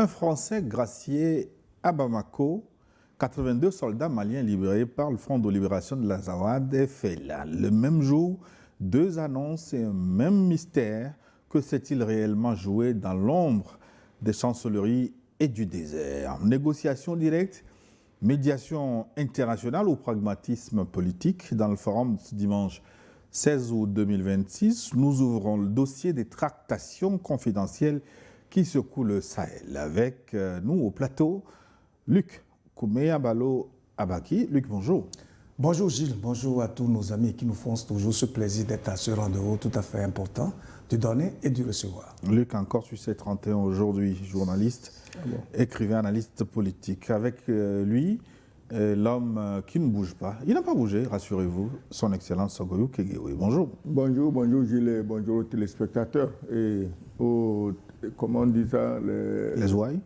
Un Français gracié à Bamako, 82 soldats maliens libérés par le Front de libération de l'Azawad et Fela. Le même jour, deux annonces et un même mystère. Que s'est-il réellement joué dans l'ombre des chancelleries et du désert? Négociation directe, médiation internationale ou pragmatisme politique? Dans le forum de ce dimanche 16 août 2026, nous ouvrons le dossier des tractations confidentielles qui secouent le Sahel. Avec nous au plateau, Luc Kouméabalo Abaki. Luc, bonjour. Bonjour Gilles, bonjour à tous nos amis qui nous font toujours ce plaisir d'être à ce rendez-vous tout à fait important, du donner et du recevoir. Luc, encore sur ces 31 aujourd'hui, journaliste, écrivain, analyste politique. Avec lui, l'homme qui ne bouge pas. Il n'a pas bougé, rassurez-vous, son Excellence Sogoyou Kegewe. Bonjour. Bonjour, bonjour Gilles, et bonjour aux téléspectateurs et aux, comment on dit ça, les ouailles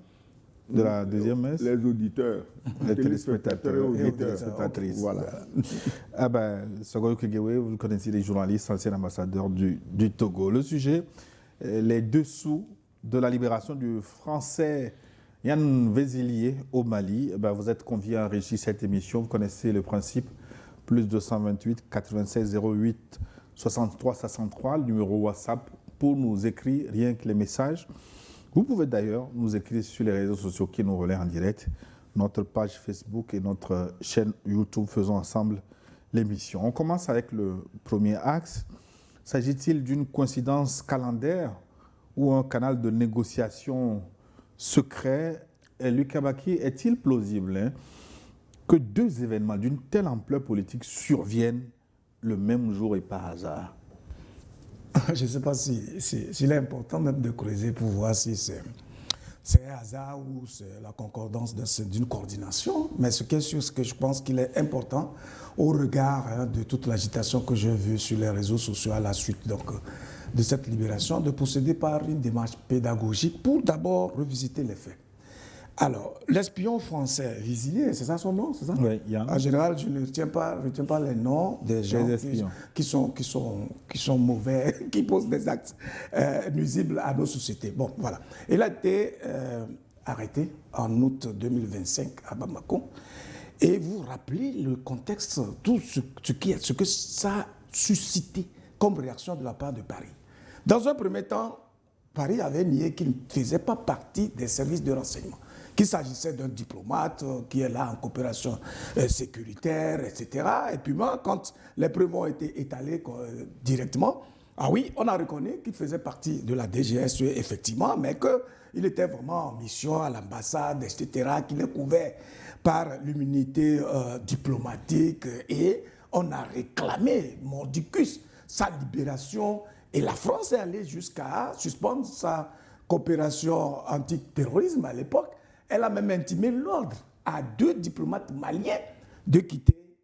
de la deuxième messe. Les auditeurs, les téléspectateurs et téléspectatrices. Voilà. Ah ben, Sogoyou Kegewe, vous connaissez les journalistes, ancien ambassadeur du Togo. Le sujet, les dessous de la libération du Français Yann Vézilier au Mali. Ben, vous êtes conviés à enrichir cette émission. Vous connaissez le principe. Plus 228 96 08 63 63, le numéro WhatsApp pour nous écrire rien que les messages. Vous pouvez d'ailleurs nous écrire sur les réseaux sociaux qui nous relaient en direct, notre page Facebook et notre chaîne YouTube. Faisons ensemble l'émission. On commence avec le premier axe. S'agit-il d'une coïncidence calendaire ou un canal de négociation secret? Et Luc Abaki, est-il plausible que deux événements d'une telle ampleur politique surviennent le même jour et par hasard? Je ne sais pas s'il est important même de creuser pour voir si c'est un hasard ou c'est la concordance d'une coordination. Mais ce qui est sûr, c'est que je pense qu'il est important au regard de toute l'agitation que j'ai vue sur les réseaux sociaux à la suite de cette libération, de procéder par une démarche pédagogique pour d'abord revisiter les faits. Alors, l'espion français Vézilier, c'est ça son nom, c'est ça? Oui, en général, je ne retiens pas les noms des gens qui sont mauvais, qui posent des actes nuisibles à nos sociétés. Bon, voilà. Il a été arrêté en août 2025 à Bamako. Et vous rappelez le contexte, tout ce que ça a suscité comme réaction de la part de Paris. Dans un premier temps, Paris avait nié qu'il ne faisait pas partie des services de renseignement, qu'il s'agissait d'un diplomate qui est là en coopération sécuritaire, etc. Et puis moi, quand les preuves ont été étalées directement, ah oui, on a reconnu qu'il faisait partie de la DGSE, effectivement, mais qu'il était vraiment en mission à l'ambassade, etc., qu'il est couvert par l'immunité diplomatique et on a réclamé, mordicus, sa libération. Et la France est allée jusqu'à suspendre sa coopération antiterrorisme à l'époque. Elle a même intimé l'ordre à deux diplomates maliens de quitter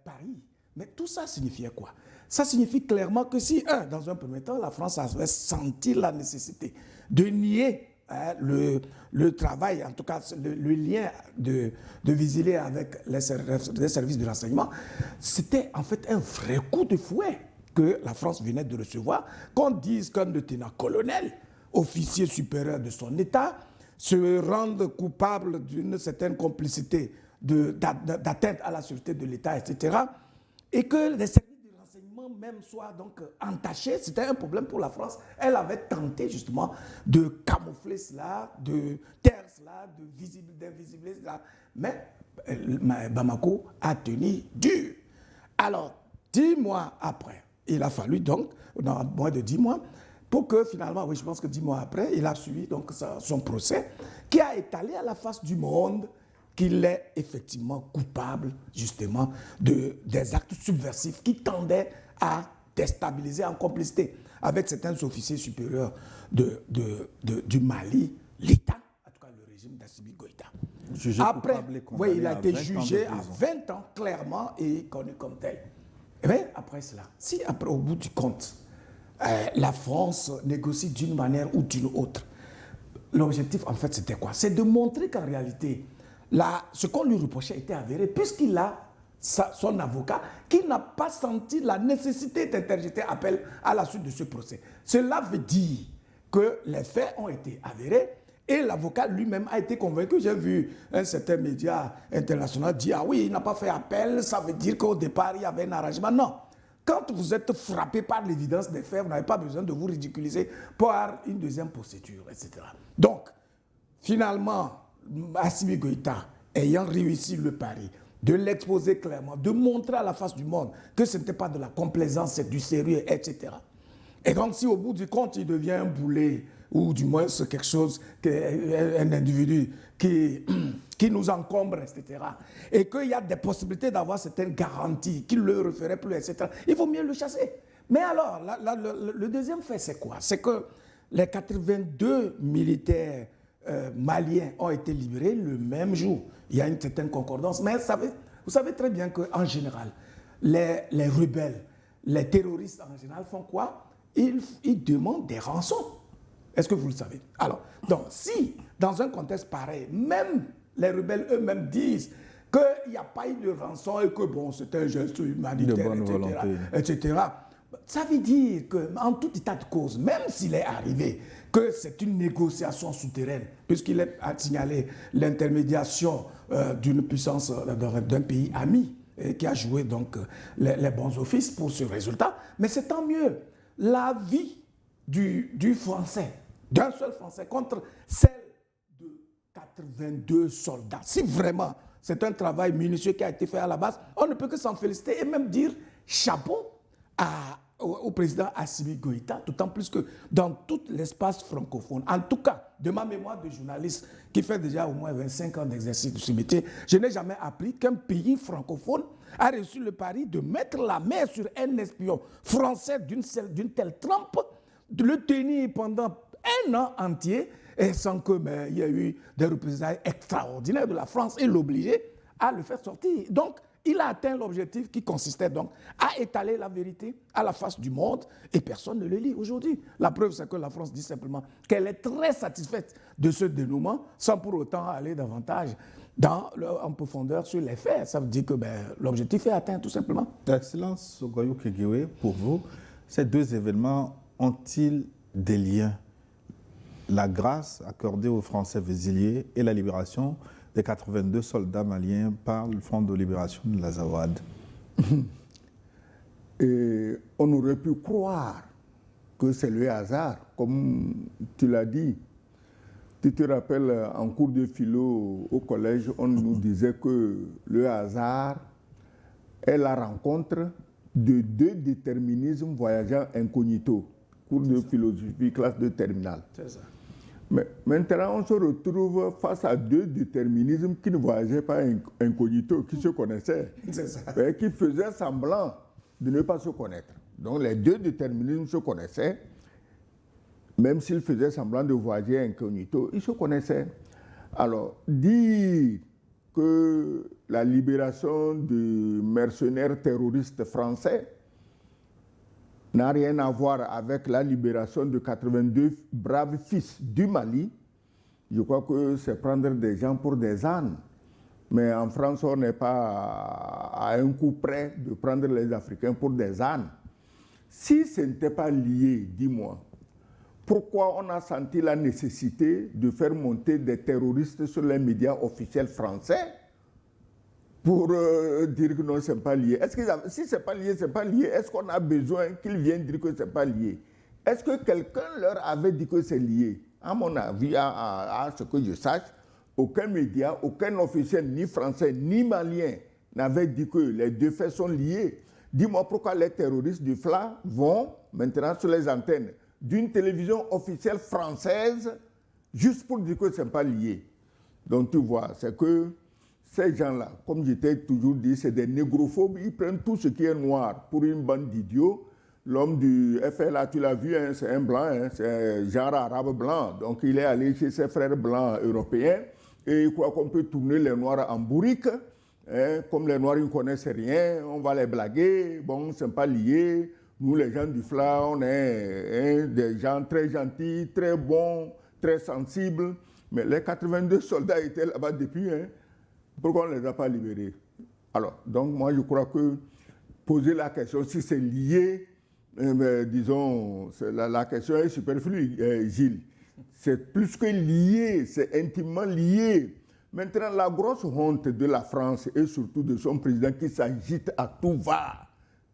Paris. Mais tout ça signifiait quoi? Ça signifie clairement que si, dans un premier temps, la France avait senti la nécessité de nier le travail, en tout cas le lien de Vézilier avec les services de renseignement, c'était en fait un vrai coup de fouet que la France venait de recevoir, qu'on dise qu'un lieutenant-colonel, officier supérieur de son État, se rende coupable d'une certaine complicité d'atteinte à la sûreté de l'État, etc., et que les services de renseignement même soient donc entachés, c'était un problème pour la France. Elle avait tenté justement de camoufler cela, de taire cela, d'invisibiliser cela, mais Bamako a tenu dur. Alors, 10 mois après, il a fallu donc, dans moins de 10 mois, pour que finalement, oui, je pense que 10 mois après, il a suivi donc son procès, qui a étalé à la face du monde qu'il est effectivement coupable, justement, des actes subversifs qui tendaient à déstabiliser en complicité avec certains officiers supérieurs du Mali, l'État, en tout cas le régime d'Assimi Goïta. Après, oui, il a été jugé à 20 ans, clairement, et connu comme tel. Et bien, après cela, si après, au bout du compte, la France négocie d'une manière ou d'une autre, l'objectif, en fait, c'était quoi? C'est de montrer qu'en réalité, ce qu'on lui reprochait était avéré, puisqu'il a son avocat qui n'a pas senti la nécessité d'interjeter appel à la suite de ce procès. Cela veut dire que les faits ont été avérés Et l'avocat lui-même a été convaincu. J'ai vu un certain média international dire « Ah oui, il n'a pas fait appel, ça veut dire qu'au départ, il y avait un arrangement. » Non. Quand vous êtes frappé par l'évidence des faits, vous n'avez pas besoin de vous ridiculiser par une deuxième procédure, etc. Donc, finalement, Assimi Goïta, ayant réussi le pari, de l'exposer clairement, de montrer à la face du monde que ce n'était pas de la complaisance, c'est du sérieux, etc. Et donc, si au bout du compte, il devient un boulet, ou du moins c'est quelque chose, un individu qui nous encombre, etc., et qu'il y a des possibilités d'avoir certaines garanties, qu'il ne le referait plus, etc., il vaut mieux le chasser. Mais alors, le deuxième fait, c'est quoi? C'est que les 82 militaires maliens ont été libérés le même jour. Il y a une certaine concordance, mais vous savez très bien qu'en général, les rebelles, les terroristes en général font quoi? Ils demandent des rançons. Est-ce que vous le savez? Alors, donc, si, dans un contexte pareil, même les rebelles eux-mêmes disent qu'il n'y a pas eu de rançon et que, bon, c'est un geste humanitaire, etc., ça veut dire qu'en tout état de cause, même s'il est arrivé que c'est une négociation souterraine, puisqu'il a signalé l'intermédiation d'une puissance, d'un pays ami, qui a joué donc les bons offices pour ce résultat, mais c'est tant mieux. La vie du Français, d'un seul Français, contre celle de 82 soldats. Si vraiment c'est un travail minutieux qui a été fait à la base, on ne peut que s'en féliciter et même dire chapeau au président Assimi Goïta, d'autant plus que dans tout l'espace francophone, en tout cas, de ma mémoire de journaliste qui fait déjà au moins 25 ans d'exercice de ce métier, je n'ai jamais appris qu'un pays francophone a reçu le pari de mettre la main sur un espion français d'une telle trempe, de le tenir pendant un an entier, et sans qu'il y ait eu des représailles extraordinaires de la France et l'obliger à le faire sortir. Donc, il a atteint l'objectif qui consistait donc à étaler la vérité à la face du monde et personne ne le lit aujourd'hui. La preuve, c'est que la France dit simplement qu'elle est très satisfaite de ce dénouement sans pour autant aller davantage en profondeur sur les faits. Ça veut dire que l'objectif est atteint tout simplement. Excellence Ogoyou Kegewe, pour vous, ces deux événements ont-ils des liens? La grâce accordée aux Français Véziliers et la libération des 82 soldats maliens par le Front de libération de l'Azawad. Et on aurait pu croire que c'est le hasard, comme tu l'as dit. Tu te rappelles, en cours de philo au collège, on nous disait que le hasard est la rencontre de deux déterminismes voyageant incognito. Cours de philosophie, classe de terminale. C'est ça. Mais maintenant, on se retrouve face à deux déterminismes qui ne voyageaient pas incognito, qui se connaissaient, qui faisaient semblant de ne pas se connaître. Donc les deux déterminismes se connaissaient, même s'ils faisaient semblant de voyager incognito, ils se connaissaient. Alors, dire que la libération de mercenaires terroristes français n'a rien à voir avec la libération de 82 braves fils du Mali, je crois que c'est prendre des gens pour des ânes. Mais en France, on n'est pas à un coup près de prendre les Africains pour des ânes. Si ce n'était pas lié, dis-moi, pourquoi on a senti la nécessité de faire monter des terroristes sur les médias officiels français pour dire que non, ce n'est pas lié? Si ce n'est pas lié, ce n'est pas lié. Est-ce qu'on a besoin qu'ils viennent dire que ce n'est pas lié? Est-ce que quelqu'un leur avait dit que c'est lié? À mon avis, à ce que je sache, aucun média, aucun officiel, ni français, ni malien, n'avait dit que les deux faits sont liés. Dis-moi pourquoi les terroristes du FLA vont maintenant sur les antennes d'une télévision officielle française juste pour dire que ce n'est pas lié. Donc tu vois, c'est que ces gens-là, comme je t'ai toujours dit, c'est des négrophobes. Ils prennent tout ce qui est noir pour une bande d'idiots. L'homme du FLA, tu l'as vu, hein, c'est un blanc, hein, c'est un genre arabe blanc. Donc il est allé chez ses frères blancs européens et il croit qu'on peut tourner les noirs en bourrique. Hein, comme les noirs, ils ne connaissent rien, on va les blaguer. Bon, ce n'est pas lié. Nous, les gens du FLA, on est des gens très gentils, très bons, très sensibles. Mais les 82 soldats étaient là-bas depuis, hein. Pourquoi on ne les a pas libérés? Alors, donc moi je crois que poser la question si c'est lié, disons, la question est superflue, Gilles. C'est plus que lié, c'est intimement lié. Maintenant, la grosse honte de la France et surtout de son président qui s'agite à tout va,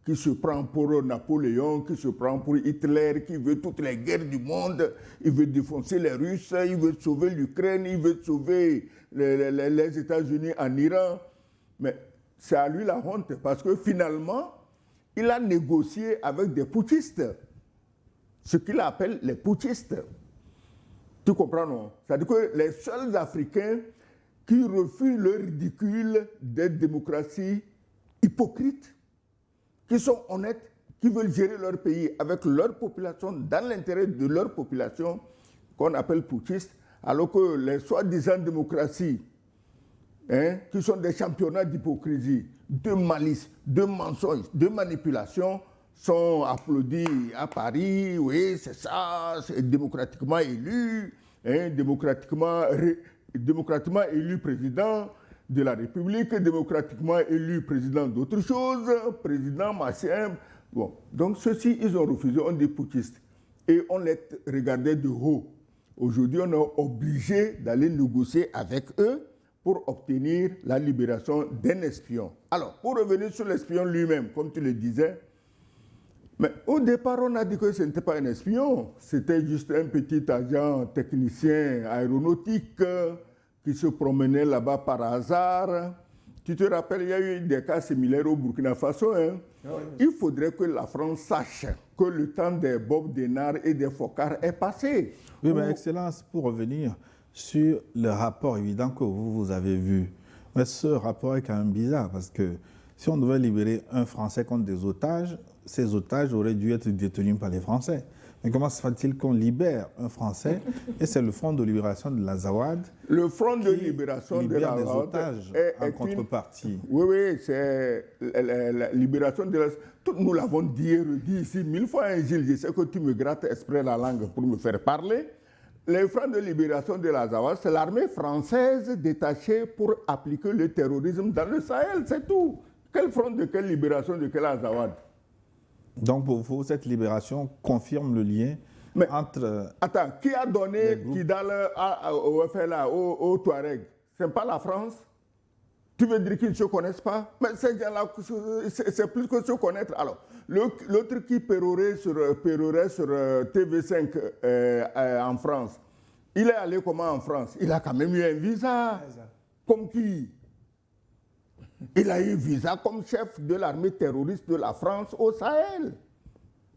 qui se prend pour Napoléon, qui se prend pour Hitler, qui veut toutes les guerres du monde, il veut défoncer les Russes, il veut sauver l'Ukraine, il veut sauver les États-Unis en Iran. Mais c'est à lui la honte parce que finalement, il a négocié avec des putschistes, ce qu'il appelle les putschistes. Tu comprends, non? C'est-à-dire que les seuls Africains qui refusent le ridicule des démocraties hypocrites, qui sont honnêtes, qui veulent gérer leur pays avec leur population, dans l'intérêt de leur population, qu'on appelle putschistes, alors que les soi-disant démocraties, qui sont des championnats d'hypocrisie, de malice, de mensonges, de manipulation, sont applaudis à Paris. Oui, c'est ça, c'est démocratiquement élu, démocratiquement élu président de la République, démocratiquement élu président d'autre chose, président machin. Bon, donc ceux-ci, ils ont refusé, on dit putschistes. Et on les regardait de haut. Aujourd'hui, on est obligé d'aller négocier avec eux pour obtenir la libération d'un espion. Alors, pour revenir sur l'espion lui-même, comme tu le disais, mais au départ, on a dit que ce n'était pas un espion, c'était juste un petit agent technicien aéronautique qui se promenait là-bas par hasard. Tu te rappelles, il y a eu des cas similaires au Burkina Faso. Il faudrait que la France sache que le temps des Bob Denard et des Foccart est passé. Oui, mais Excellence, pour revenir sur le rapport évident que vous avez vu, mais ce rapport est quand même bizarre parce que si on devait libérer un Français contre des otages, ces otages auraient dû être détenus par les Français. Mais comment se fait-il qu'on libère un Français et c'est le Front de libération de l'Azawad? Le Front de libération de l'Azawad des otages en contrepartie. Oui, c'est la libération de l'Azawad. Nous l'avons dit et redit ici 1000 fois, Gilles. Je sais que tu me grattes exprès la langue pour me faire parler. Les Front de libération de l'Azawad, c'est l'armée française détachée pour appliquer le terrorisme dans le Sahel, c'est tout. Quel front de quelle libération de quel Azawad? Donc pour vous, cette libération confirme le lien entre... Attends, qui a donné Kidal au FLA, au Touareg? Ce n'est pas la France? Tu veux dire qu'ils ne se connaissent pas? Mais ces gens-là, c'est plus que se connaître. Alors, l'autre qui pérorait sur TV5 en France, il est allé comment en France? Il a quand même eu un visa. Comme qui? Il a eu visa comme chef de l'armée terroriste de la France au Sahel.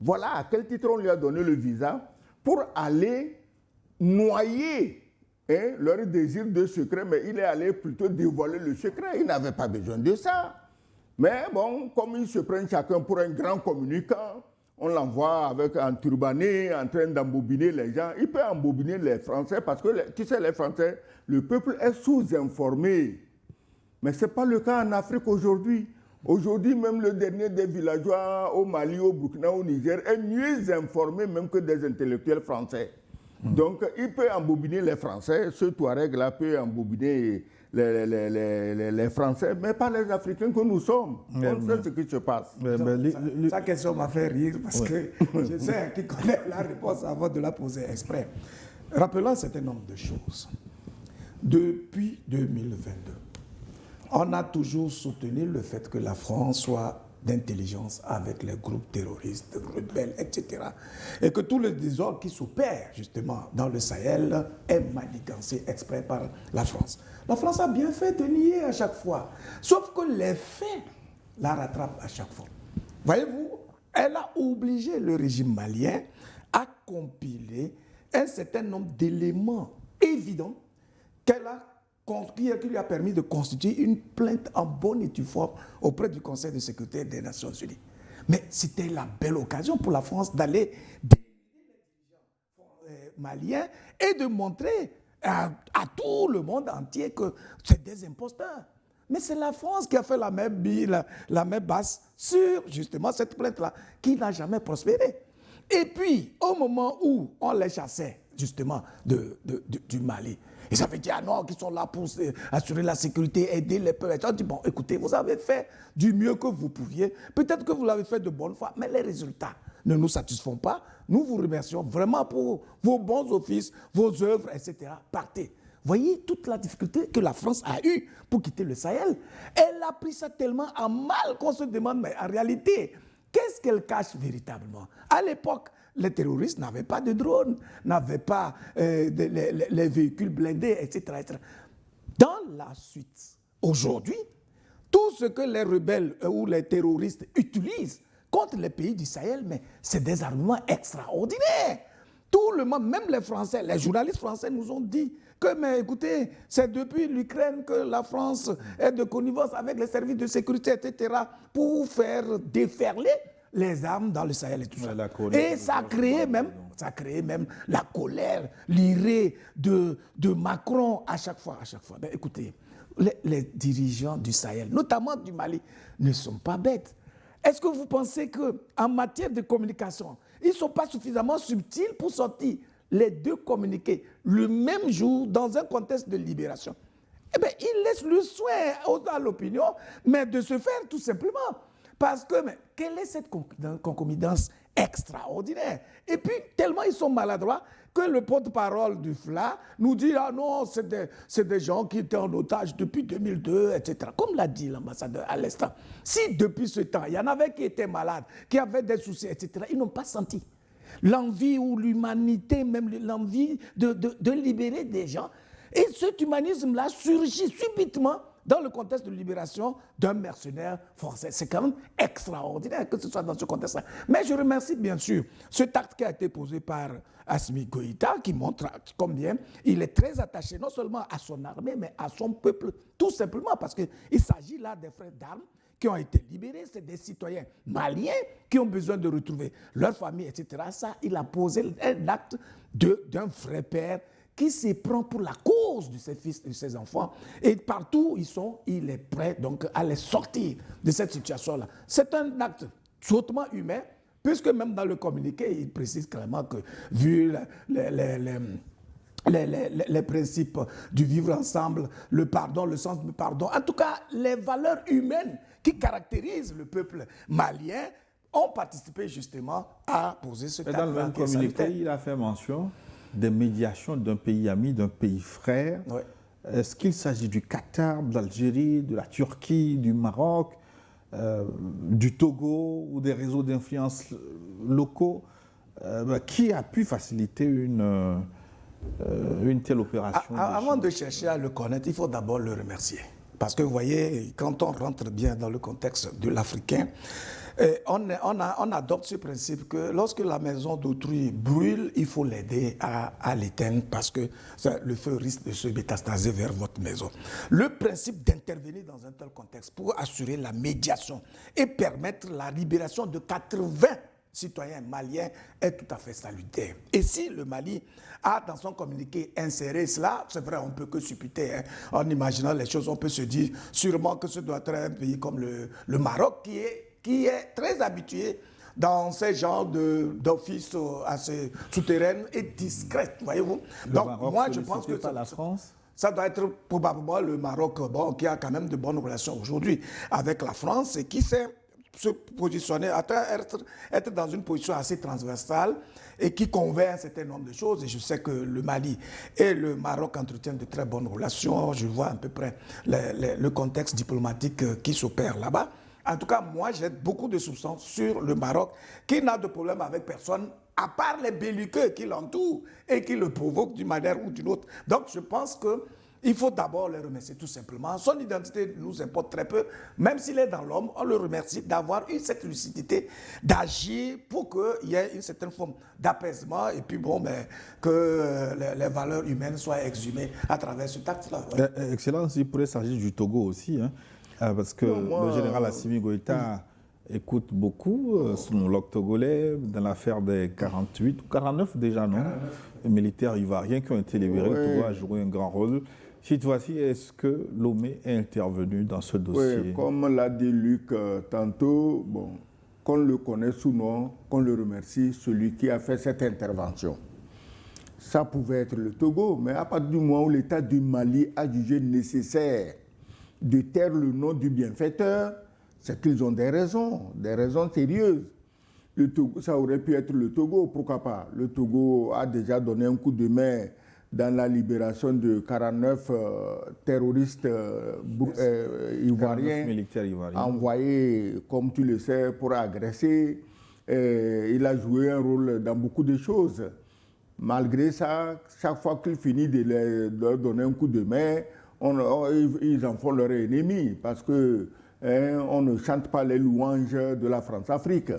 Voilà à quel titre on lui a donné le visa pour aller noyer leur désir de secret, mais il est allé plutôt dévoiler le secret. Il n'avait pas besoin de ça. Mais bon, comme ils se prennent chacun pour un grand communicant, on l'envoie avec un turbané en train d'embobiner les gens. Il peut embobiner les Français parce que, tu sais, les Français, le peuple est sous-informé. Mais ce n'est pas le cas en Afrique aujourd'hui. Aujourd'hui, même le dernier des villageois au Mali, au Burkina, au Niger est mieux informé même que des intellectuels français. Donc, il peut embobiner les Français. Ce Touareg-là peut embobiner les Français, mais pas les Africains que nous sommes. On sait ce qui se passe. Sa question m'a fait rire parce que je sais qui connaît la réponse avant de la poser exprès. Rappelons un certain nombre de choses. Depuis 2022, on a toujours soutenu le fait que la France soit d'intelligence avec les groupes terroristes, rebelles, etc. Et que tout le désordre qui s'opère justement dans le Sahel est manigancé exprès par la France. La France a bien fait de nier à chaque fois. Sauf que les faits la rattrapent à chaque fois. Voyez-vous, elle a obligé le régime malien à compiler un certain nombre d'éléments évidents qui lui a permis de constituer une plainte en bonne et due forme auprès du Conseil de sécurité des Nations Unies. Mais c'était la belle occasion pour la France d'aller défier les dirigeants maliens et de montrer à tout le monde entier que c'est des imposteurs. Mais c'est la France qui a fait la main basse sur justement cette plainte-là, qui n'a jamais prospéré. Et puis, au moment où on les chassait justement du Mali, ils avaient dit, ah non, qu'ils sont là pour assurer la sécurité, aider les peuples. On dit, bon, écoutez, vous avez fait du mieux que vous pouviez. Peut-être que vous l'avez fait de bonne foi, mais les résultats ne nous satisfont pas, nous vous remercions vraiment pour vos bons offices, vos œuvres, etc. Partez. Voyez toute la difficulté que la France a eue pour quitter le Sahel. Elle a pris ça tellement à mal qu'on se demande, mais en réalité, qu'est-ce qu'elle cache véritablement? À l'époque, les terroristes n'avaient pas de drones, n'avaient pas les véhicules blindés, etc., etc. Dans la suite, aujourd'hui, tout ce que les rebelles ou les terroristes utilisent contre les pays du Sahel, mais c'est des armements extraordinaires. Tout le monde, même les Français, les journalistes français nous ont dit que, mais écoutez, c'est depuis l'Ukraine que la France est de connivence avec les services de sécurité, etc., pour faire déferler les armes dans le Sahel et tout ça. Et ça a créé même la colère, l'irée de Macron à chaque fois. Ben, écoutez, les dirigeants du Sahel, notamment du Mali, ne sont pas bêtes. Est-ce que vous pensez qu'en matière de communication, ils ne sont pas suffisamment subtils pour sortir les deux communiqués le même jour dans un contexte de libération? Eh bien, ils laissent le soin à l'opinion, mais de se faire tout simplement. Parce que, mais, quelle est cette concomitance extraordinaire? Et puis, tellement ils sont maladroits que le porte-parole du FLA nous dit « Ah non, c'est des gens qui étaient en otage depuis 2002, etc. » Comme l'a dit l'ambassadeur à l'instant. Si depuis ce temps, il y en avait qui étaient malades, qui avaient des soucis, etc., ils n'ont pas senti l'envie ou l'humanité, même l'envie de libérer des gens. Et cet humanisme-là surgit subitement dans le contexte de libération d'un mercenaire français. C'est quand même extraordinaire que ce soit dans ce contexte-là. Mais je remercie bien sûr cet acte qui a été posé par Assimi Goïta, qui montre combien il est très attaché non seulement à son armée, mais à son peuple, tout simplement parce qu'il s'agit là des frères d'armes qui ont été libérés, c'est des citoyens maliens qui ont besoin de retrouver leur famille, etc. Ça, il a posé un acte d'un vrai père qui se prend pour la cause de ses fils et de ses enfants. Et partout où ils sont, il est prêt donc à les sortir de cette situation-là. C'est un acte hautement humain, puisque même dans le communiqué, il précise clairement que, vu les principes du vivre ensemble, le pardon, le sens du pardon, en tout cas, les valeurs humaines qui caractérisent le peuple malien ont participé justement à poser ce acte. Dans le même communiqué, il a fait mention des médiations d'un pays ami, d'un pays frère. Oui. Est-ce qu'il s'agit du Qatar, de l'Algérie, de la Turquie, du Maroc, du Togo ou des réseaux d'influence locaux? Qui a pu faciliter une telle opération? Avant de chercher à le connaître, il faut d'abord le remercier. Parce que vous voyez, quand on rentre bien dans le contexte de l'Africain, on adopte ce principe que lorsque la maison d'autrui brûle, il faut l'aider à l'éteindre parce que le feu risque de se métastaser vers votre maison. Le principe d'intervenir dans un tel contexte pour assurer la médiation et permettre la libération de 80 citoyens maliens est tout à fait salutaire. Et si le Mali a dans son communiqué inséré cela, c'est vrai, on ne peut que supputer. En imaginant les choses, on peut se dire sûrement que ce doit être un pays comme le Maroc qui est très habitué dans ces genres d'offices assez souterraines et discrètes, voyez-vous. Donc, moi, je pense que la France. Ça doit être probablement le Maroc, qui a quand même de bonnes relations aujourd'hui avec la France et qui sait se positionner, être dans une position assez transversale et qui convainc un certain nombre de choses. Et je sais que le Mali et le Maroc entretiennent de très bonnes relations. Je vois à peu près le contexte diplomatique qui s'opère là-bas. En tout cas, moi, j'ai beaucoup de soupçons sur le Maroc, qui n'a de problème avec personne, à part les belliqueux qui l'entourent et qui le provoquent d'une manière ou d'une autre. Donc, je pense qu'il faut d'abord le remercier tout simplement. Son identité nous importe très peu. Même s'il est dans l'homme, on le remercie d'avoir eu cette lucidité, d'agir pour qu'il y ait une certaine forme d'apaisement et puis que les valeurs humaines soient exhumées à travers ce acte-là. Ouais. Excellence, il pourrait s'agir du Togo aussi, hein. Parce que le général Assimi Goïta écoute beaucoup son homologue togolais dans l'affaire des 48 ou 49 déjà, non? 49. Les militaires ivoiriens qui ont été libérés, le Togo a joué un grand rôle. Cette fois-ci, est-ce que Lomé est intervenu dans ce dossier? Oui, comme l'a dit Luc tantôt, qu'on le connaît sous nom, qu'on le remercie, celui qui a fait cette intervention. Ça pouvait être le Togo, mais à partir du moment où l'État du Mali a jugé nécessaire de taire le nom du bienfaiteur, c'est qu'ils ont des raisons sérieuses. Le Togo, ça aurait pu être le Togo, pourquoi pas. Le Togo a déjà donné un coup de main dans la libération de 49 terroristes ivoiriens envoyés, comme tu le sais, pour agresser. Il a joué un rôle dans beaucoup de choses. Malgré ça, chaque fois qu'il finit de leur donner un coup de main, ils en font leur ennemi parce que on ne chante pas les louanges de la France-Afrique.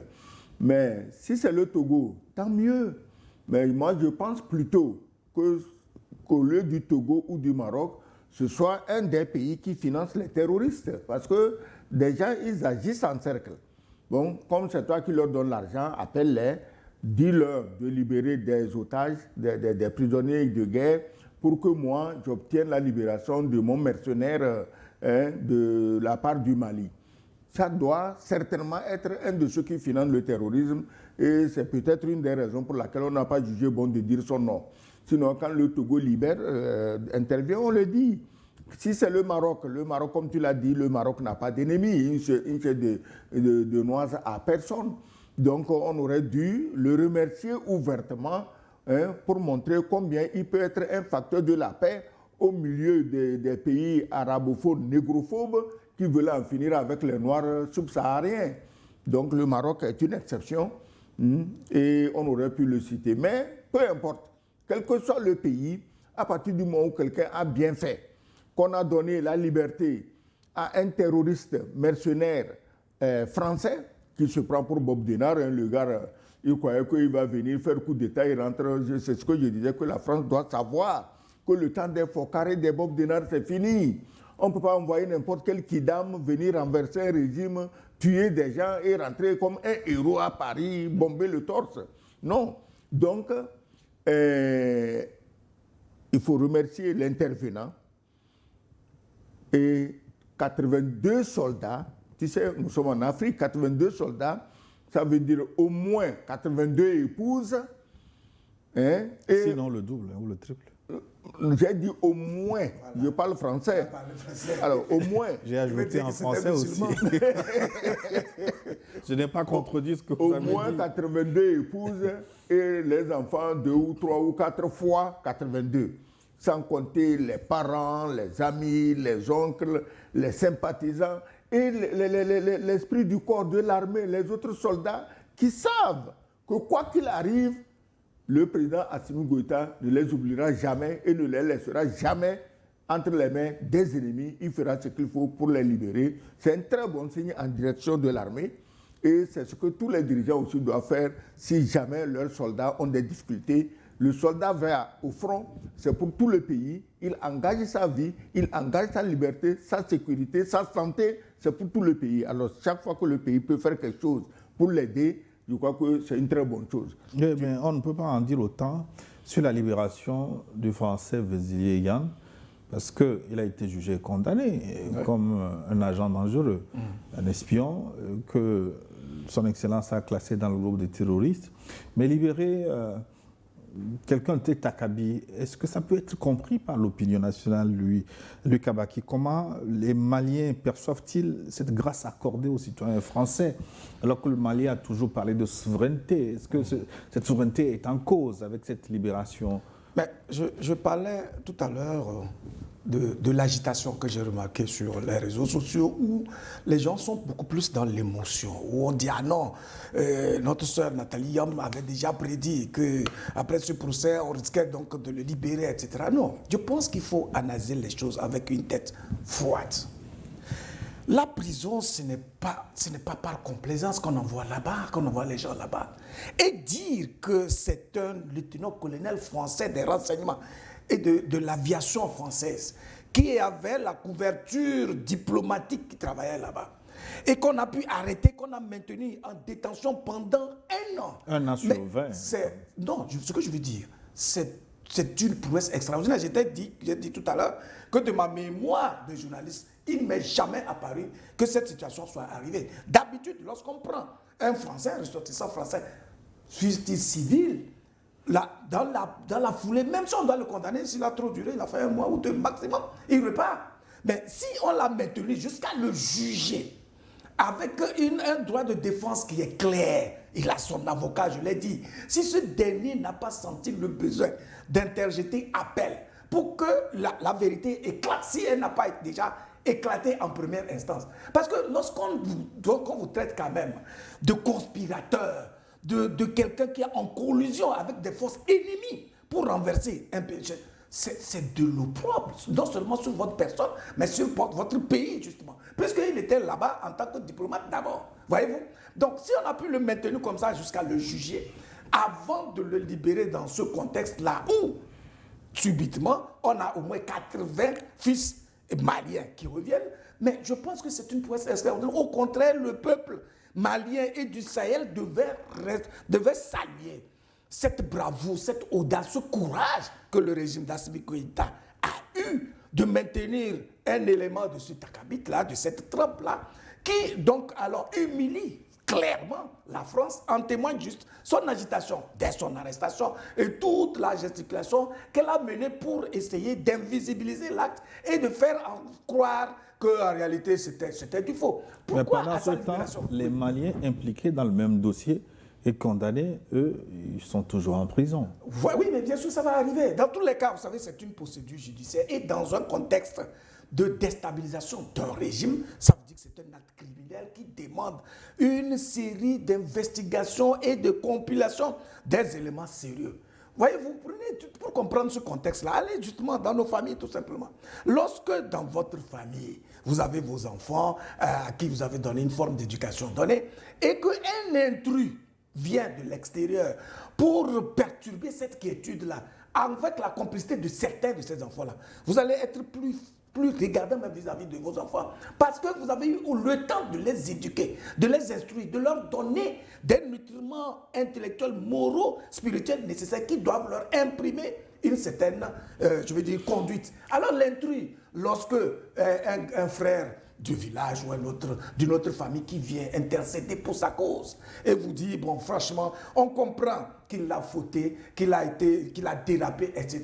Mais si c'est le Togo, tant mieux. Mais moi, je pense plutôt qu'au lieu du Togo ou du Maroc, ce soit un des pays qui finance les terroristes. Parce que déjà, ils agissent en cercle. Bon, comme c'est toi qui leur donnes l'argent, appelle-les, dis-leur de libérer des otages, des prisonniers de guerre, pour que moi, j'obtienne la libération de mon mercenaire de la part du Mali. Ça doit certainement être un de ceux qui financent le terrorisme et c'est peut-être une des raisons pour laquelle on n'a pas jugé bon de dire son nom. Sinon, quand le Togo libère, intervient, on le dit. Si c'est le Maroc, comme tu l'as dit, le Maroc n'a pas d'ennemis, il ne se de noise à personne. Donc, on aurait dû le remercier ouvertement pour montrer combien il peut être un facteur de la paix au milieu des pays arabophobes, négrophobes, qui veulent en finir avec les Noirs subsahariens. Donc le Maroc est une exception et on aurait pu le citer. Mais peu importe, quel que soit le pays, à partir du moment où quelqu'un a bien fait, qu'on a donné la liberté à un terroriste mercenaire français, qui se prend pour Bob Denard, le gars, il croyait qu'il va venir faire coup d'État, il rentre, c'est ce que je disais, que la France doit savoir que le temps des Focaré, des Bob Denard, c'est fini. On ne peut pas envoyer n'importe quel kidam venir renverser un régime, tuer des gens et rentrer comme un héros à Paris, bomber le torse. Non. Donc, il faut remercier l'intervenant. Et 82 soldats, tu sais, nous sommes en Afrique, 82 soldats, ça veut dire au moins 82 épouses. Hein, et sinon le double ou le triple. J'ai dit au moins, voilà. Je parle français. Alors au moins. J'ai ajouté en français aussi. Je n'ai pas contredit ce que vous avez dit. Au moins 82 épouses et les enfants 2 ou 3 ou 4 fois 82. Sans compter les parents, les amis, les oncles, les sympathisants et l'esprit du corps de l'armée, les autres soldats qui savent que quoi qu'il arrive, le président Assimi Goïta ne les oubliera jamais et ne les laissera jamais entre les mains des ennemis. Il fera ce qu'il faut pour les libérer. C'est un très bon signe en direction de l'armée et c'est ce que tous les dirigeants aussi doivent faire si jamais leurs soldats ont des difficultés. Le soldat va au front, c'est pour tout le pays. Il engage sa vie, il engage sa liberté, sa sécurité, sa santé. C'est pour tout le pays. Alors chaque fois que le pays peut faire quelque chose pour l'aider, je crois que c'est une très bonne chose. Oui, mais on ne peut pas en dire autant sur la libération du Français Vézilier Yann, parce qu'il a été jugé et condamné comme un agent dangereux, un espion que son Excellence a classé dans le groupe des terroristes. Mais libérer quelqu'un de Takabi, est-ce que ça peut être compris par l'opinion nationale, lui Kabaki? Comment les Maliens perçoivent-ils cette grâce accordée aux citoyens français, alors que le Mali a toujours parlé de souveraineté? Est-ce que cette souveraineté est en cause avec cette libération? Mais je parlais tout à l'heure de l'agitation que j'ai remarquée sur les réseaux sociaux où les gens sont beaucoup plus dans l'émotion, où on dit « Ah non, notre sœur Nathalie Yam avait déjà prédit qu'après ce procès, on risquait donc de le libérer, etc. » Non, je pense qu'il faut analyser les choses avec une tête froide. La prison, ce n'est pas par complaisance qu'on envoie là-bas, qu'on envoie les gens là-bas. Et dire que c'est un lieutenant-colonel français des renseignements et de l'aviation française qui avait la couverture diplomatique qui travaillait là-bas et qu'on a pu arrêter, qu'on a maintenu en détention pendant 1 an. 1 an sur 20. Non, ce que je veux dire, c'est une prouesse extraordinaire. J'ai dit tout à l'heure que de ma mémoire de journaliste, il ne m'est jamais apparu que cette situation soit arrivée. D'habitude, lorsqu'on prend un Français, un ressortissant français, justice civile, dans la foulée, même si on doit le condamner, s'il a trop duré, il a fait 1 mois ou 2 maximum, il repart. Mais si on l'a maintenu jusqu'à le juger, avec un droit de défense qui est clair. Il a son avocat, je l'ai dit. Si ce dernier n'a pas senti le besoin d'interjeter appel pour que la vérité éclate, si elle n'a pas déjà éclaté en première instance. Parce que lorsqu'on vous traite quand même de conspirateur, de quelqu'un qui est en collusion avec des forces ennemies pour renverser un pays, c'est de l'opprobre, non seulement sur votre personne, mais sur votre pays, justement. Puisqu'il était là-bas en tant que diplomate d'abord. Voyez-vous? Donc, si on a pu le maintenir comme ça jusqu'à le juger, avant de le libérer dans ce contexte-là où, subitement, on a au moins 80 fils maliens qui reviennent, mais je pense que c'est une prouesse extraordinaire. Au contraire, le peuple malien et du Sahel devait saluer cette bravoure, cette audace, ce courage que le régime d'Assimi Goïta a eu de maintenir un élément de cet acabit-là, de cette trempe-là, qui donc alors humilie clairement la France, en témoigne juste son agitation dès son arrestation et toute la gesticulation qu'elle a menée pour essayer d'invisibiliser l'acte et de faire croire qu'en réalité c'était du faux. Pourquoi mais pendant ce temps, les Maliens impliqués dans le même dossier et condamnés, eux, ils sont toujours en prison. Oui, mais bien sûr, ça va arriver. Dans tous les cas, vous savez, c'est une procédure judiciaire et dans un contexte de déstabilisation d'un régime, ça veut dire que c'est un acte criminel qui demande une série d'investigations et de compilations des éléments sérieux. Voyez-vous, pour comprendre ce contexte-là, allez justement dans nos familles tout simplement. Lorsque dans votre famille, vous avez vos enfants à qui vous avez donné une forme d'éducation donnée et qu'un intrus vient de l'extérieur pour perturber cette quiétude-là, avec la complicité de certains de ces enfants-là, vous allez être plus regardant même vis-à-vis de vos enfants. Parce que vous avez eu le temps de les éduquer, de les instruire, de leur donner des nutriments intellectuels, moraux, spirituels nécessaires qui doivent leur imprimer une certaine, conduite. Alors l'intrus, lorsque un frère du village ou d'une autre famille qui vient intercéder pour sa cause et vous dit, bon, franchement, on comprend qu'il a fauté, qu'il a dérapé, etc.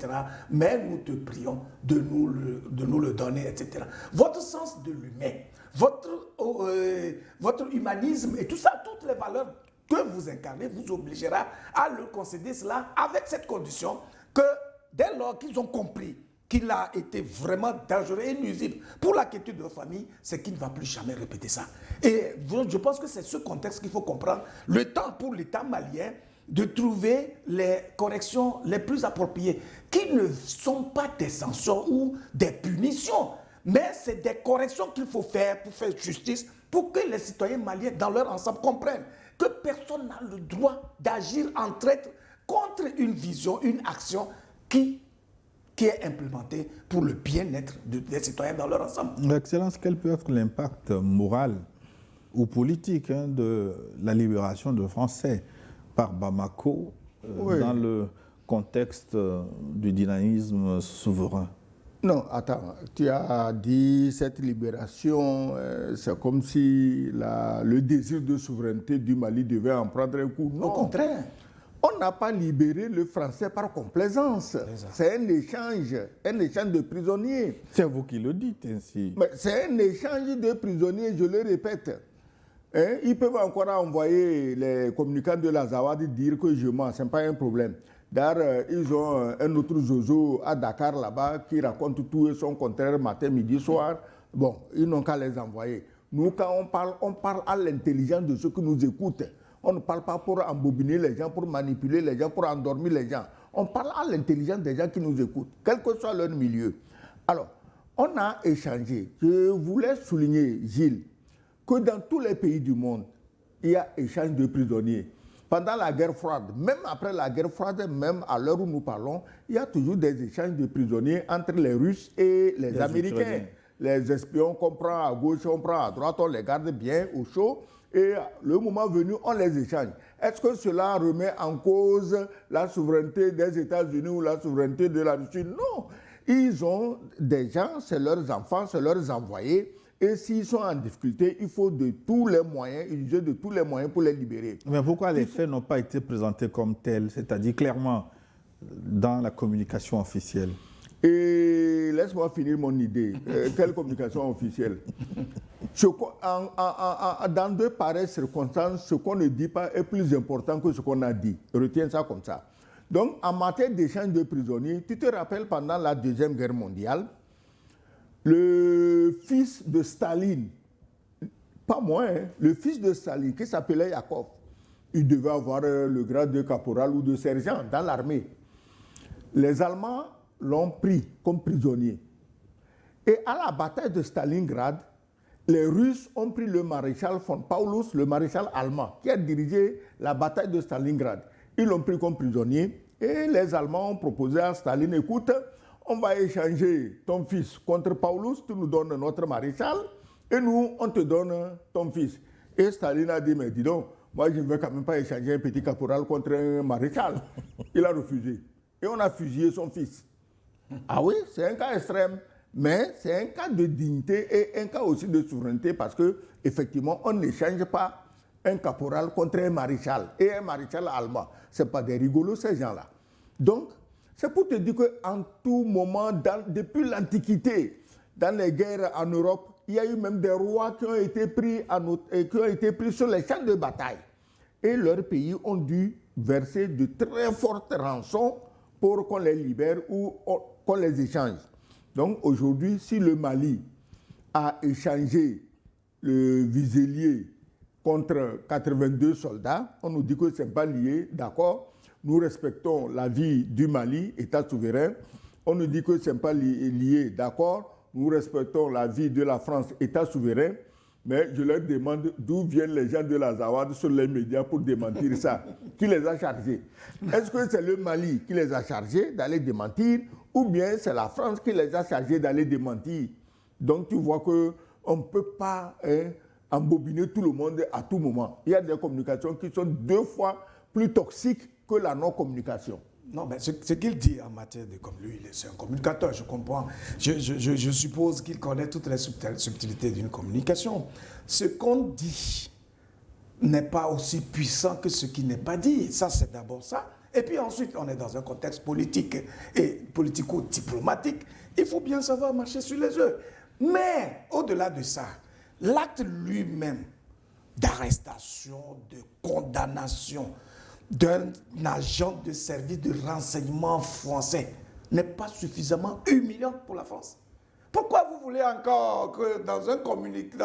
Mais nous te prions de nous le donner, etc. Votre sens de l'humain, votre humanisme et tout ça, toutes les valeurs que vous incarnez vous obligera à leur concéder cela avec cette condition que dès lors qu'ils ont compris qu'il a été vraiment dangereux et nuisible pour la quiétude de leur famille, c'est qu'il ne va plus jamais répéter ça. Et je pense que c'est ce contexte qu'il faut comprendre. Le temps pour l'État malien de trouver les corrections les plus appropriées, qui ne sont pas des sanctions ou des punitions, mais c'est des corrections qu'il faut faire pour faire justice, pour que les citoyens maliens dans leur ensemble comprennent que personne n'a le droit d'agir en traître contre une vision, une action qui est implémenté pour le bien-être des citoyens dans leur ensemble. Excellence, quel peut être l'impact moral ou politique de la libération de Français par Bamako dans le contexte du dynamisme souverain? Non, attends, tu as dit cette libération, c'est comme si le désir de souveraineté du Mali devait en prendre un coup. Non. Au contraire. On n'a pas libéré le français par complaisance. C'est un échange de prisonniers. C'est vous qui le dites ainsi. Mais c'est un échange de prisonniers, je le répète. Hein? Ils peuvent encore envoyer les communicants de la Zawadi dire que je mens, ce n'est pas un problème. D'ailleurs, ils ont un autre zozo à Dakar là-bas qui raconte tout et son contraire matin, midi, soir. Bon, ils n'ont qu'à les envoyer. Nous, quand on parle à l'intelligence de ceux qui nous écoutent. On ne parle pas pour embobiner les gens, pour manipuler les gens, pour endormir les gens. On parle à l'intelligence des gens qui nous écoutent, quel que soit leur milieu. Alors, on a échangé. Je voulais souligner, Gilles, que dans tous les pays du monde, il y a échange de prisonniers. Pendant la guerre froide, même après la guerre froide, même à l'heure où nous parlons, il y a toujours des échanges de prisonniers entre les Russes et les Américains. Ukrainiens. Les espions qu'on prend à gauche, on prend à droite, on les garde bien au chaud. Et le moment venu, on les échange. Est-ce que cela remet en cause la souveraineté des États-Unis ou la souveraineté de la Russie? Non. Ils ont des gens, c'est leurs enfants, c'est leurs envoyés. Et s'ils sont en difficulté, il faut de tous les moyens, utiliser de tous les moyens pour les libérer. Mais pourquoi les faits n'ont pas été présentés comme tels, c'est-à-dire clairement dans la communication officielle? Et laisse-moi finir mon idée. Quelle communication officielle? Dans de pareilles circonstances, ce qu'on ne dit pas est plus important que ce qu'on a dit. Retiens ça comme ça. Donc, en matière d'échange de prisonniers, tu te rappelles pendant la Deuxième Guerre mondiale, le fils de Staline, pas moi, le fils de Staline, qui s'appelait Yakov, il devait avoir le grade de caporal ou de sergent dans l'armée. Les Allemands l'ont pris comme prisonnier. Et à la bataille de Stalingrad, les Russes ont pris le maréchal von Paulus, le maréchal allemand, qui a dirigé la bataille de Stalingrad. Ils l'ont pris comme prisonnier et les Allemands ont proposé à Staline, écoute, on va échanger ton fils contre Paulus, tu nous donnes notre maréchal et nous, on te donne ton fils. Et Staline a dit, mais dis donc, moi je ne veux quand même pas échanger un petit caporal contre un maréchal. Il a refusé. Et on a fusillé son fils. Ah oui, c'est un cas extrême, mais c'est un cas de dignité et un cas aussi de souveraineté parce qu'effectivement, on n'échange pas un caporal contre un maréchal et un maréchal allemand. Ce n'est pas des rigolos, ces gens-là. Donc, c'est pour te dire qu'en tout moment, depuis l'Antiquité, dans les guerres en Europe, il y a eu même des rois qui ont été pris sur les champs de bataille. Et leurs pays ont dû verser de très fortes rançons pour qu'on les libère ou qu'on les échange. Donc aujourd'hui, si le Mali a échangé le Viselier contre 82 soldats, on nous dit que ce n'est pas lié, d'accord. Nous respectons la vie du Mali, État souverain. On nous dit que ce n'est pas lié, d'accord. Nous respectons la vie de la France, État souverain. Mais je leur demande d'où viennent les gens de la Zawad sur les médias pour démentir ça. Qui les a chargés? Est-ce que c'est le Mali qui les a chargés d'aller démentir ou bien c'est la France qui les a chargés d'aller démentir? Donc tu vois qu'on ne peut pas embobiner tout le monde à tout moment. Il y a des communications qui sont 2 fois plus toxiques que la non-communication. Non, mais ce qu'il dit en matière de... Comme lui, c'est un communicateur, je comprends. Je suppose qu'il connaît toutes les subtilités d'une communication. Ce qu'on dit n'est pas aussi puissant que ce qui n'est pas dit. Ça, c'est d'abord ça. Et puis ensuite, on est dans un contexte politique et politico-diplomatique. Il faut bien savoir marcher sur les œufs. Mais, au-delà de ça, l'acte lui-même d'arrestation, de condamnation d'un agent de service de renseignement français n'est pas suffisamment humiliant pour la France. Pourquoi vous voulez encore que dans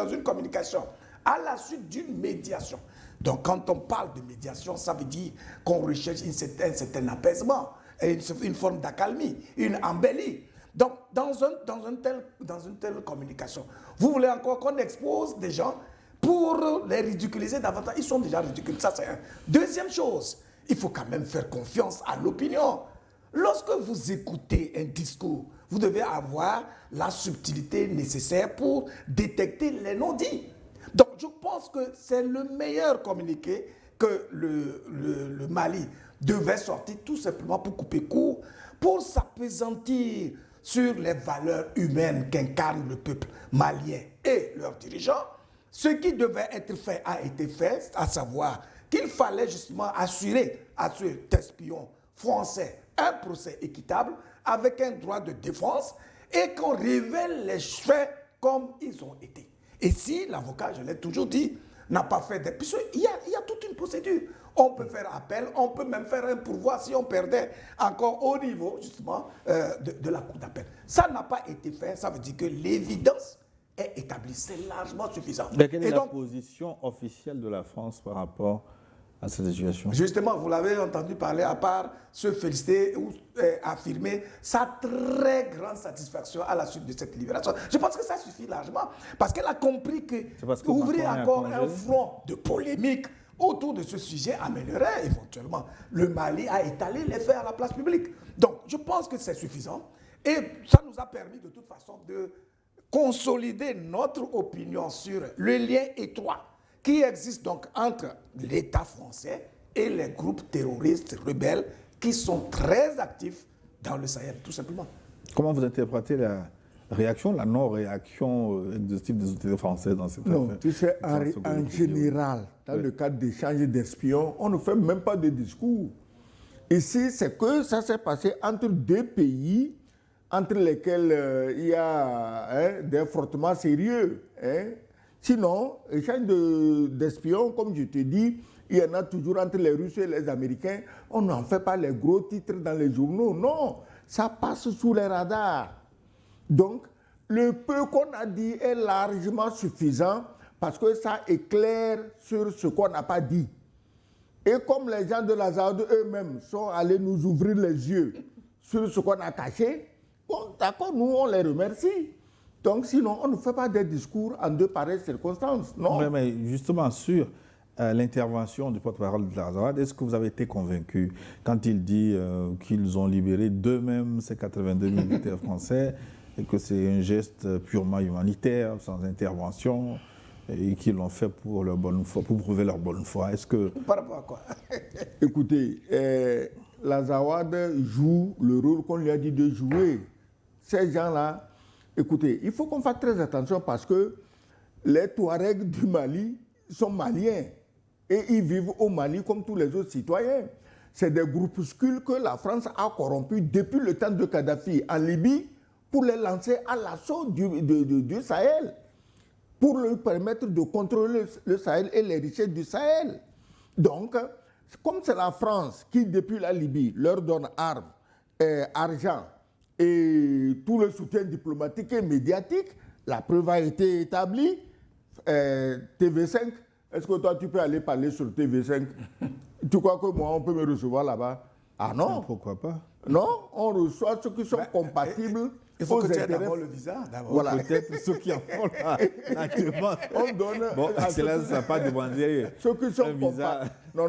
une communication, à la suite d'une médiation, donc quand on parle de médiation, ça veut dire qu'on recherche un certain apaisement, une forme d'accalmie, une embellie. Donc dans une telle communication, vous voulez encore qu'on expose des gens pour les ridiculiser davantage. Ils sont déjà ridicules. Ça, c'est un. Deuxième chose, il faut quand même faire confiance à l'opinion. Lorsque vous écoutez un discours, vous devez avoir la subtilité nécessaire pour détecter les non-dits. Donc, je pense que c'est le meilleur communiqué que le Mali devait sortir tout simplement pour couper court, pour s'appesantir sur les valeurs humaines qu'incarne le peuple malien et leurs dirigeants. Ce qui devait être fait a été fait, à savoir qu'il fallait justement assurer à cet espion français un procès équitable avec un droit de défense et qu'on révèle les faits comme ils ont été. Et si l'avocat, je l'ai toujours dit, n'a pas fait des... Puisqu'il y a toute une procédure. On peut faire appel, on peut même faire un pourvoi si on perdait encore au niveau, justement, de la cour d'appel. Ça n'a pas été fait, ça veut dire que l'évidence est établie. C'est largement suffisant. Mais quelle est la position officielle de la France par rapport à cette situation? Justement, vous l'avez entendu parler, à part se féliciter ou affirmer sa très grande satisfaction à la suite de cette libération. Je pense que ça suffit largement, parce qu'elle a compris que ouvrir encore un front de polémique autour de ce sujet amènerait éventuellement le Mali à étaler les faits à la place publique. Donc, je pense que c'est suffisant et ça nous a permis de toute façon de consolider notre opinion sur le lien étroit qui existe donc entre l'État français et les groupes terroristes rebelles qui sont très actifs dans le Sahel, tout simplement. Comment vous interprétez la réaction, la non-réaction exhaustive des autorités françaises dans cette affaire? Non, tu sais, en général, dans le cadre d'échanges d'espions, on ne fait même pas de discours. Ici, c'est que ça s'est passé entre 2 pays entre lesquels il y a des frottements sérieux. Sinon, échange d'espions, comme je te dis, il y en a toujours entre les Russes et les Américains. On n'en fait pas les gros titres dans les journaux. Non, ça passe sous les radars. Donc, le peu qu'on a dit est largement suffisant parce que ça éclaire sur ce qu'on n'a pas dit. Et comme les gens de Lazare eux-mêmes sont allés nous ouvrir les yeux sur ce qu'on a caché, bon, d'accord, nous on les remercie. Donc sinon, on ne fait pas des discours en de pareilles circonstances, non? Oui, mais justement, sur l'intervention du porte-parole de Lazare, est-ce que vous avez été convaincu quand il dit qu'ils ont libéré d'eux-mêmes ces 82 militaires français et que c'est un geste purement humanitaire, sans intervention, et qu'ils l'ont fait pour leur bonne foi, pour prouver leur bonne foi? Est-ce que... Par rapport à quoi? Écoutez, l'Azawad joue le rôle qu'on lui a dit de jouer. Ces gens-là, écoutez, il faut qu'on fasse très attention parce que les Touaregs du Mali sont maliens et ils vivent au Mali comme tous les autres citoyens. C'est des groupuscules que la France a corrompus depuis le temps de Kadhafi en Libye pour les lancer à l'assaut du Sahel, pour leur permettre de contrôler le Sahel et les richesses du Sahel. Donc, comme c'est la France qui, depuis la Libye, leur donne armes, argent et tout le soutien diplomatique et médiatique, la preuve a été établie. TV5, est-ce que toi tu peux aller parler sur TV5? Tu crois que moi on peut me recevoir là-bas? Ah non? Pourquoi pas? Non, on reçoit ceux qui sont compatibles. Il faut que tu aies d'abord le visa. Voilà. Peut-être ceux qui en font là, actuellement. On donne. Bon, Excellence n'a pas demandé ceux qui sont un visa. Non,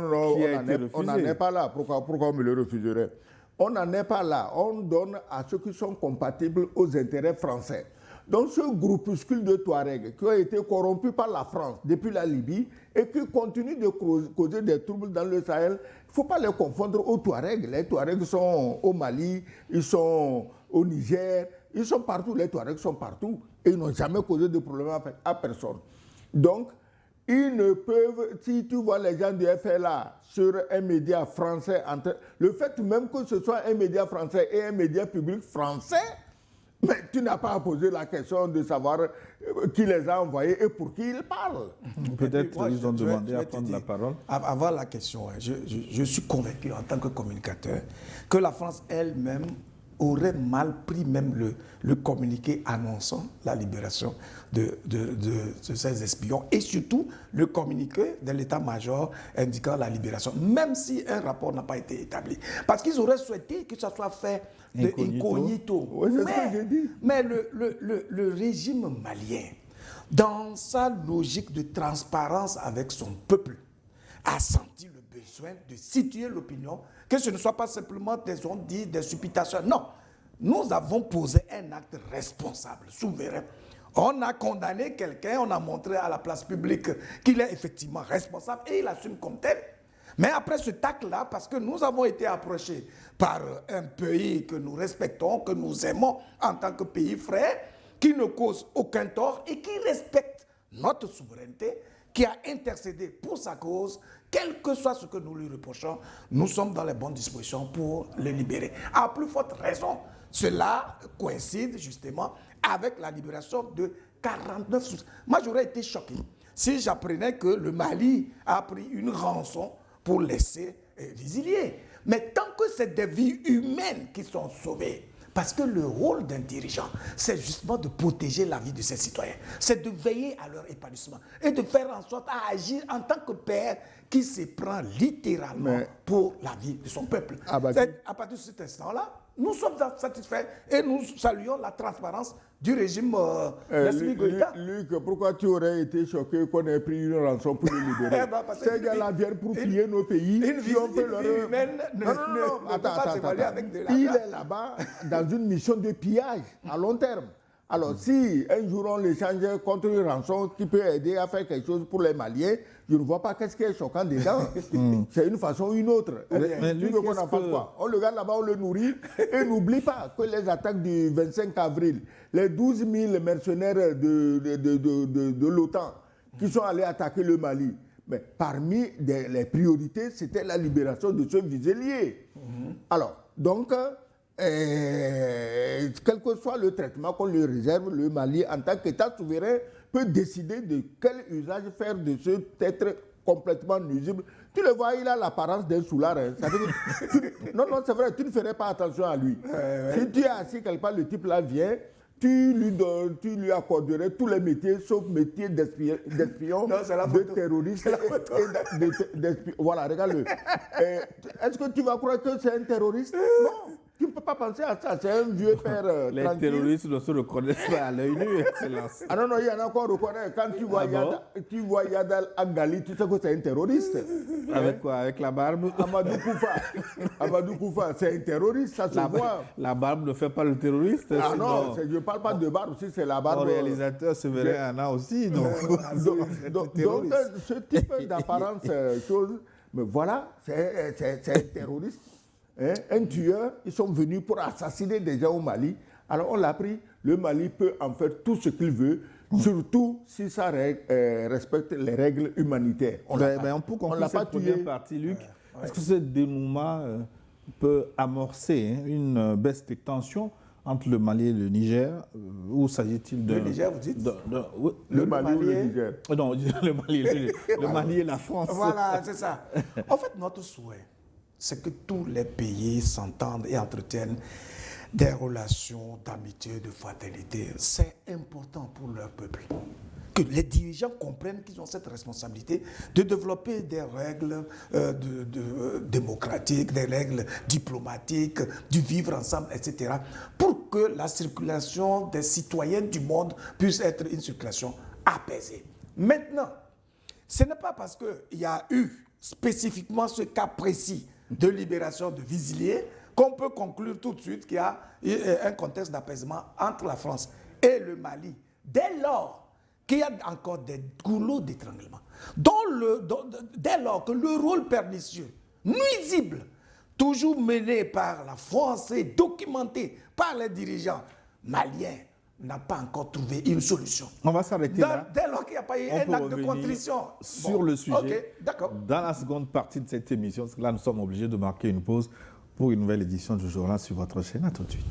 on n'en est pas là. Pourquoi on me le refuserait? On n'en est pas là. On donne à ceux qui sont compatibles aux intérêts français. Donc, ce groupuscule de Touaregs qui ont été corrompus par la France depuis la Libye et qui continuent de causer des troubles dans le Sahel, il ne faut pas les confondre aux Touaregs. Les Touaregs sont au Mali, ils sont au Niger, ils sont partout. Les Touaregs sont partout et ils n'ont jamais causé de problème à personne. Donc, ils ne peuvent, si tu vois les gens du FLA sur un média français, le fait même que ce soit un média français et un média public français, mais tu n'as pas à poser la question de savoir qui les a envoyés et pour qui ils parlent. Peut-être qu'ils ont demandé à prendre la parole. Avant la question, je suis convaincu en tant que communicateur que la France elle-même aurait mal pris même le communiqué annonçant la libération de ces espions et surtout le communiqué de l'état-major indiquant la libération, même si un rapport n'a pas été établi. Parce qu'ils auraient souhaité que ça soit fait de incognito. Oui, c'est ce que j'ai dit. Mais le régime malien, dans sa logique de transparence avec son peuple, a senti le besoin de situer l'opinion, que ce ne soit pas simplement des supputations. Non, nous avons posé un acte responsable, souverain. On a condamné quelqu'un, on a montré à la place publique qu'il est effectivement responsable et il assume comme tel. Mais après ce acte-là, parce que nous avons été approchés par un pays que nous respectons, que nous aimons en tant que pays frère, qui ne cause aucun tort et qui respecte notre souveraineté, qui a intercédé pour sa cause, quel que soit ce que nous lui reprochons, nous sommes dans les bonnes dispositions pour le libérer. À plus forte raison, cela coïncide justement avec la libération de 49 sous. Moi, j'aurais été choqué si j'apprenais que le Mali a pris une rançon pour laisser les Iliés. Mais tant que c'est des vies humaines qui sont sauvées, parce que le rôle d'un dirigeant, c'est justement de protéger la vie de ses citoyens. C'est de veiller à leur épanouissement et de faire en sorte à agir en tant que père qui se prend littéralement pour la vie de son peuple. À partir de cet instant-là, nous sommes satisfaits et nous saluons la transparence du régime d'Assimi Goïta. Luc, pourquoi tu aurais été choqué qu'on ait pris une rançon pour le libérer? Ces gars-là viennent pour piller nos pays. Une vie humaine ne peut pas s'évaluer avec de l'argent. Il est là-bas dans une mission de pillage à long terme. Alors, si un jour on l'échange contre une rançon qui peut aider à faire quelque chose pour les Maliens, je ne vois pas qu'est-ce qui est choquant dedans. C'est une façon ou une autre. Mais tu veux qu'on en fasse quoi? On le garde là-bas, on le nourrit. Et n'oublie pas que les attaques du 25 avril, les 12 000 mercenaires de l'OTAN qui sont allés attaquer le Mali, mais parmi les priorités, c'était la libération de ce viselier. Alors, donc, quel que soit le traitement qu'on lui réserve, le Mali, en tant qu'État souverain, peut décider de quel usage faire de cet être complètement nuisible. Tu le vois, il a l'apparence d'un soulard. Hein. Non, c'est vrai, tu ne ferais pas attention à lui. Si tu es assis quelque part, le type là vient, tu lui accorderais tous les métiers, sauf métier d'espion, de terroriste. Voilà, regarde-le. Est-ce que tu vas croire que c'est un terroriste? Non. Tu ne peux pas penser à ça, c'est un vieux père Les tranquille. terroristes ne se reconnaissent pas à l'œil nu, Excellence. Ah non, il y en a qu'on reconnaît. Quand tu vois Yadal Angali, tu sais que c'est un terroriste. Avec quoi? Avec la barbe? Amadou Koufa, c'est un terroriste, ça se voit. La barbe ne fait pas le terroriste. Ah non, je ne parle pas de barbe aussi, c'est la barbe. Le réalisateur Séverin en a aussi. Donc, donc ce type d'apparence, chose, mais voilà, c'est un terroriste. Hein, un tueur, ils sont venus pour assassiner des gens au Mali. Alors on l'a pris, le Mali peut en faire tout ce qu'il veut, surtout si ça respecte les règles humanitaires. On peut conclure cette première partie, Luc. Est-ce que ce dénouement peut amorcer une baisse des tensions entre le Mali et le Niger? Ou s'agit-il de... Le Niger, vous dites le Mali ou le Niger? Non, le Mali et la France. Voilà, c'est ça. En fait, notre souhait, c'est que tous les pays s'entendent et entretiennent des relations d'amitié, de fraternité. C'est important pour leur peuple. Que les dirigeants comprennent qu'ils ont cette responsabilité de développer des règles démocratiques, des règles diplomatiques, du vivre ensemble, etc. pour que la circulation des citoyens du monde puisse être une circulation apaisée. Maintenant, ce n'est pas parce qu'il y a eu spécifiquement ce cas précis de libération de Vizilier qu'on peut conclure tout de suite qu'il y a un contexte d'apaisement entre la France et le Mali. Dès lors qu'il y a encore des goulots d'étranglement, dès lors que le rôle pernicieux, nuisible, toujours mené par la France et documenté par les dirigeants maliens, n'a pas encore trouvé une solution. On va s'arrêter là. Dès lors qu'il n'y a pas eu un acte de contrition. Sur le sujet, okay, d'accord. Dans la seconde partie de cette émission, parce que là nous sommes obligés de marquer une pause pour une nouvelle édition du journal sur votre chaîne. À tout de suite.